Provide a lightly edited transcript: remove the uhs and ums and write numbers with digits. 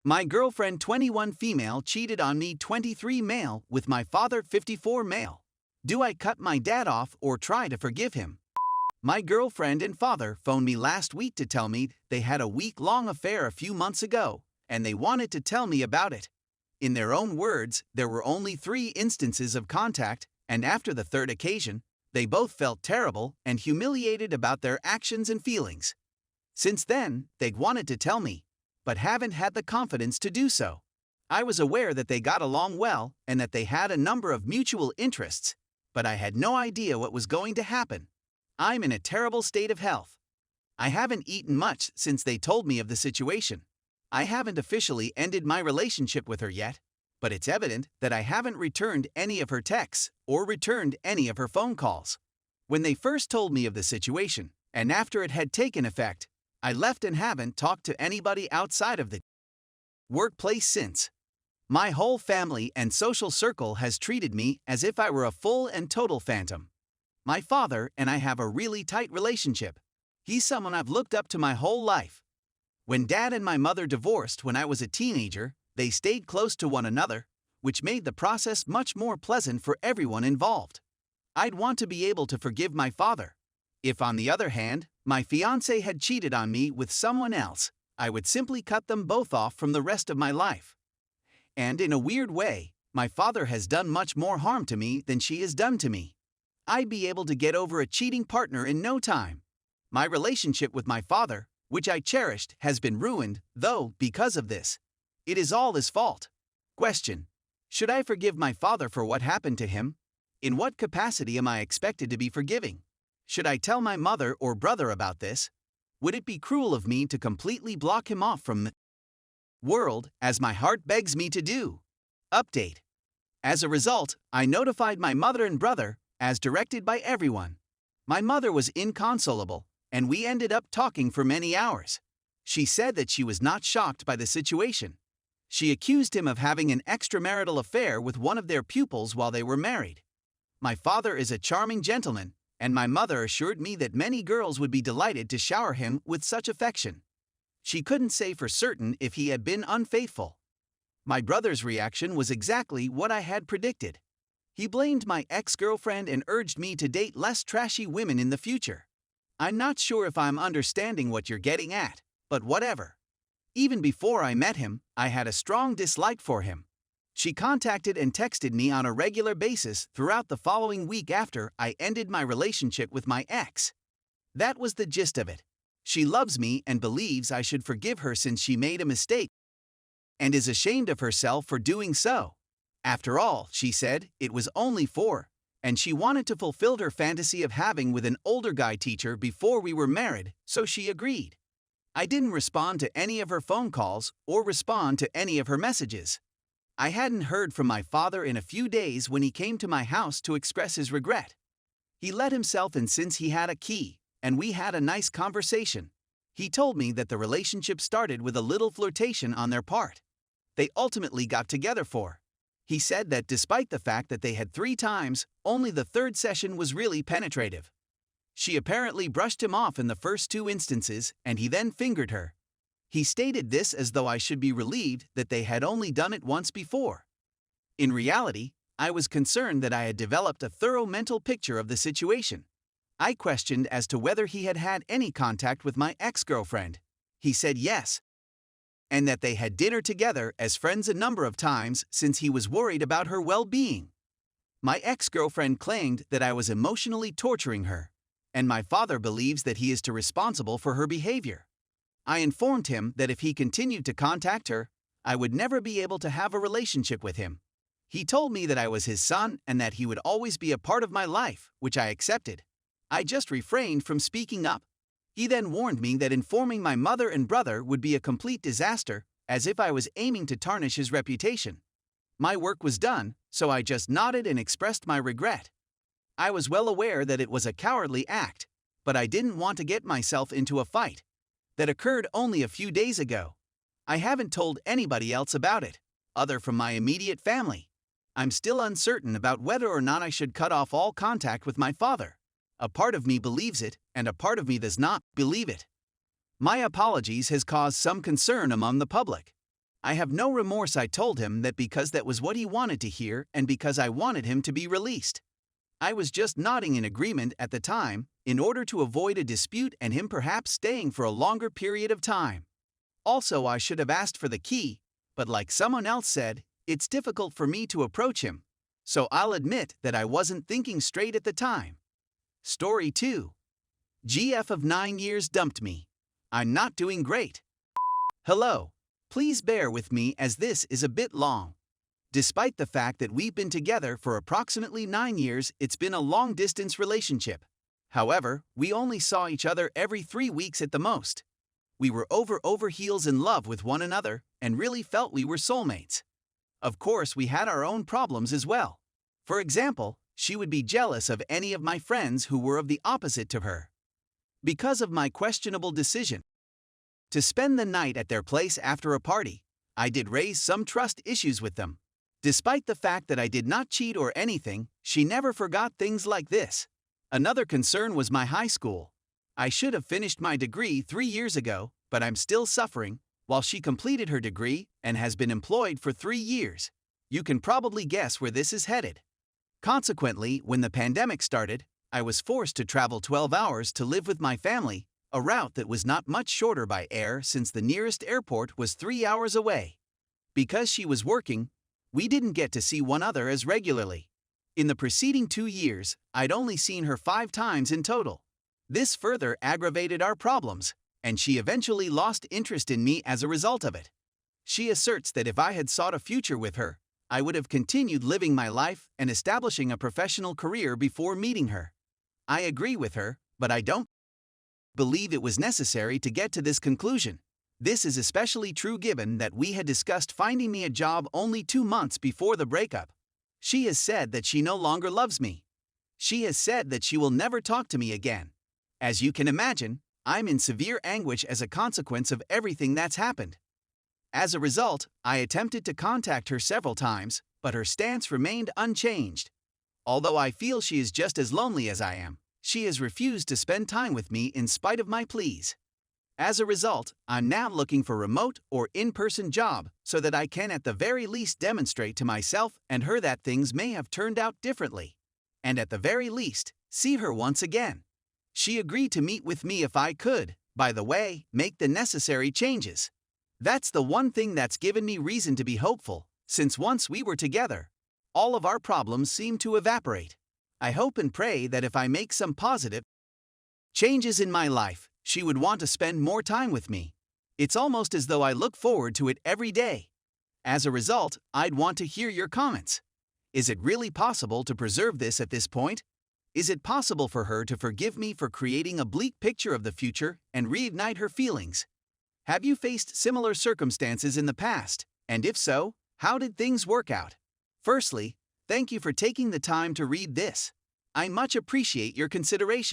My girlfriend 21 female cheated on me 23 male with my father 54 male. Do I cut my dad off or try to forgive him? My girlfriend and father phoned me last week to tell me they had a week-long affair a few months ago, and they wanted to tell me about it. In their own words, there were only 3 instances of contact, and after the third occasion, they both felt terrible and humiliated about their actions and feelings. Since then, they'd wanted to tell me, but haven't had the confidence to do so. I was aware that they got along well and that they had a number of mutual interests, but I had no idea what was going to happen. I'm in a terrible state of health. I haven't eaten much since they told me of the situation. I haven't officially ended my relationship with her yet, but it's evident that I haven't returned any of her texts or returned any of her phone calls. When they first told me of the situation, and after it had taken effect, I left and haven't talked to anybody outside of the workplace since. My whole family and social circle has treated me as if I were a full and total phantom. My father and I have a really tight relationship. He's someone I've looked up to my whole life. When Dad and my mother divorced when I was a teenager, they stayed close to one another, which made the process much more pleasant for everyone involved. I'd want to be able to forgive my father. If, on the other hand, my fiancé had cheated on me with someone else, I would simply cut them both off from the rest of my life. And in a weird way, my father has done much more harm to me than she has done to me. I'd be able to get over a cheating partner in no time. My relationship with my father, which I cherished, has been ruined, though, because of this. It is all his fault. Question: should I forgive my father for what happened to him? In what capacity am I expected to be forgiving? Should I tell my mother or brother about this? Would it be cruel of me to completely block him off from the world, as my heart begs me to do? Update. As a result, I notified my mother and brother, as directed by everyone. My mother was inconsolable, and we ended up talking for many hours. She said that she was not shocked by the situation. She accused him of having an extramarital affair with one of their pupils while they were married. My father is a charming gentleman, and my mother assured me that many girls would be delighted to shower him with such affection. She couldn't say for certain if he had been unfaithful. My brother's reaction was exactly what I had predicted. He blamed my ex-girlfriend and urged me to date less trashy women in the future. I'm not sure if I'm understanding what you're getting at, but whatever. Even before I met him, I had a strong dislike for him. She contacted and texted me on a regular basis throughout the following week after I ended my relationship with my ex. That was the gist of it. She loves me and believes I should forgive her since she made a mistake and is ashamed of herself for doing so. After all, she said, it was only 4, and she wanted to fulfill her fantasy of having with an older guy teacher before we were married, so she agreed. I didn't respond to any of her phone calls or respond to any of her messages. I hadn't heard from my father in a few days when he came to my house to express his regret. He let himself in since he had a key, and we had a nice conversation. He told me that the relationship started with a little flirtation on their part. They ultimately got together for. He said that despite the fact that they had 3 times, only the 3rd session was really penetrative. She apparently brushed him off in the first 2 instances, and he then fingered her. He stated this as though I should be relieved that they had only done it once before. In reality, I was concerned that I had developed a thorough mental picture of the situation. I questioned as to whether he had had any contact with my ex-girlfriend. He said yes, and that they had dinner together as friends a number of times since he was worried about her well-being. My ex-girlfriend claimed that I was emotionally torturing her, and my father believes that he is responsible for her behavior. I informed him that if he continued to contact her, I would never be able to have a relationship with him. He told me that I was his son and that he would always be a part of my life, which I accepted. I just refrained from speaking up. He then warned me that informing my mother and brother would be a complete disaster, as if I was aiming to tarnish his reputation. My work was done, so I just nodded and expressed my regret. I was well aware that it was a cowardly act, but I didn't want to get myself into a fight. That occurred only a few days ago. I haven't told anybody else about it, other from my immediate family. I'm still uncertain about whether or not I should cut off all contact with my father. A part of me believes it, and a part of me does not believe it. My apologies has caused some concern among the public. I have no remorse. I told him that because that was what he wanted to hear and because I wanted him to be released. I was just nodding in agreement at the time, in order to avoid a dispute and him perhaps staying for a longer period of time. Also, I should have asked for the key, but like someone else said, it's difficult for me to approach him. So I'll admit that I wasn't thinking straight at the time. Story 2. GF of 9 years dumped me. I'm not doing great. Hello. Please bear with me as this is a bit long. Despite the fact that we've been together for approximately 9 years, it's been a long-distance relationship. However, we only saw each other every 3 weeks at the most. We were over heels in love with one another and really felt we were soulmates. Of course, we had our own problems as well. For example, she would be jealous of any of my friends who were of the opposite to her. Because of my questionable decision to spend the night at their place after a party, I did raise some trust issues with them. Despite the fact that I did not cheat or anything, she never forgot things like this. Another concern was my high school. I should have finished my degree 3 years ago, but I'm still suffering, while she completed her degree and has been employed for 3 years. You can probably guess where this is headed. Consequently, when the pandemic started, I was forced to travel 12 hours to live with my family, a route that was not much shorter by air since the nearest airport was 3 hours away. Because she was working, we didn't get to see one another as regularly. In the preceding 2 years, I'd only seen her 5 times in total. This further aggravated our problems, and she eventually lost interest in me as a result of it. She asserts that if I had sought a future with her, I would have continued living my life and establishing a professional career before meeting her. I agree with her, but I don't believe it was necessary to get to this conclusion. This is especially true given that we had discussed finding me a job only 2 months before the breakup. She has said that she no longer loves me. She has said that she will never talk to me again. As you can imagine, I'm in severe anguish as a consequence of everything that's happened. As a result, I attempted to contact her several times, but her stance remained unchanged. Although I feel she is just as lonely as I am, she has refused to spend time with me in spite of my pleas. As a result, I'm now looking for a remote or in-person job so that I can at the very least demonstrate to myself and her that things may have turned out differently. And at the very least, see her once again. She agreed to meet with me if I could, by the way, make the necessary changes. That's the one thing that's given me reason to be hopeful, since once we were together, all of our problems seem to evaporate. I hope and pray that if I make some positive changes in my life, she would want to spend more time with me. It's almost as though I look forward to it every day. As a result, I'd want to hear your comments. Is it really possible to preserve this at this point? Is it possible for her to forgive me for creating a bleak picture of the future and reignite her feelings? Have you faced similar circumstances in the past? And if so, how did things work out? Firstly, thank you for taking the time to read this. I much appreciate your consideration.